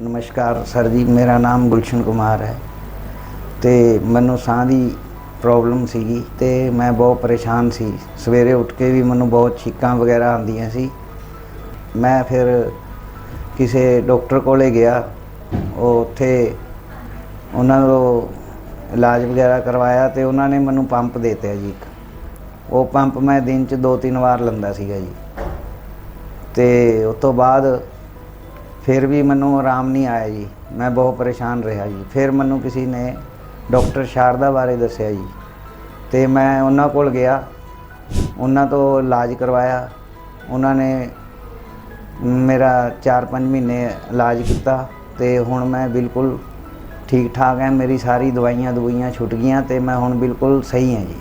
ਨਮਸਕਾਰ ਸਰ ਜੀ, ਮੇਰਾ ਨਾਮ ਗੁਲਸ਼ਨ ਕੁਮਾਰ ਹੈ ਤੇ ਮੈਨੂੰ ਸਾਹ ਦੀ ਪ੍ਰੋਬਲਮ ਸੀਗੀ ਤੇ ਮੈਂ ਬਹੁਤ ਪਰੇਸ਼ਾਨ ਸੀ। ਸਵੇਰੇ ਉੱਠ ਕੇ ਵੀ ਮੈਨੂੰ ਬਹੁਤ ਛੀਕਾਂ ਵਗੈਰਾ ਆਉਂਦੀਆਂ ਸੀ। ਮੈਂ ਫਿਰ ਕਿਸੇ ਡਾਕਟਰ ਕੋਲੇ ਗਿਆ, ਉਹ ਉੱਥੇ ਉਹਨਾਂ ਨੂੰ ਇਲਾਜ ਵਗੈਰਾ ਕਰਵਾਇਆ ਤੇ ਉਹਨਾਂ ਨੇ ਮੈਨੂੰ ਪੰਪ ਦੇ ਦਿੱਤਾ ਜੀ। ਉਹ ਪੰਪ ਮੈਂ ਦਿਨ 'ਚ 2-3 ਵਾਰ ਲੈਂਦਾ ਸੀਗਾ ਜੀ ਤੇ ਉਸ ਤੋਂ ਬਾਅਦ ਫਿਰ ਵੀ ਮੈਨੂੰ ਆਰਾਮ ਨਹੀਂ ਆਇਆ ਜੀ। ਮੈਂ ਬਹੁਤ ਪਰੇਸ਼ਾਨ ਰਿਹਾ ਜੀ। ਫਿਰ ਮੈਨੂੰ ਕਿਸੇ ਨੇ ਡਾਕਟਰ ਸ਼ਾਰਦਾ ਬਾਰੇ ਦੱਸਿਆ ਜੀ ਤੇ ਮੈਂ ਉਹਨਾਂ ਕੋਲ ਗਿਆ, ਉਹਨਾਂ ਤੋਂ ਇਲਾਜ ਕਰਵਾਇਆ। ਉਹਨਾਂ ਨੇ ਮੇਰਾ 4-5 ਮਹੀਨੇ ਇਲਾਜ ਕੀਤਾ ਤੇ ਹੁਣ ਮੈਂ ਬਿਲਕੁਲ ਠੀਕ ਠਾਕ ਹਾਂ। ਮੇਰੀ ਸਾਰੀ ਦਵਾਈਆਂ ਛੁੱਟ ਗਈਆਂ ਤੇ ਮੈਂ ਹੁਣ ਬਿਲਕੁਲ ਸਹੀ ਹਾਂ ਜੀ।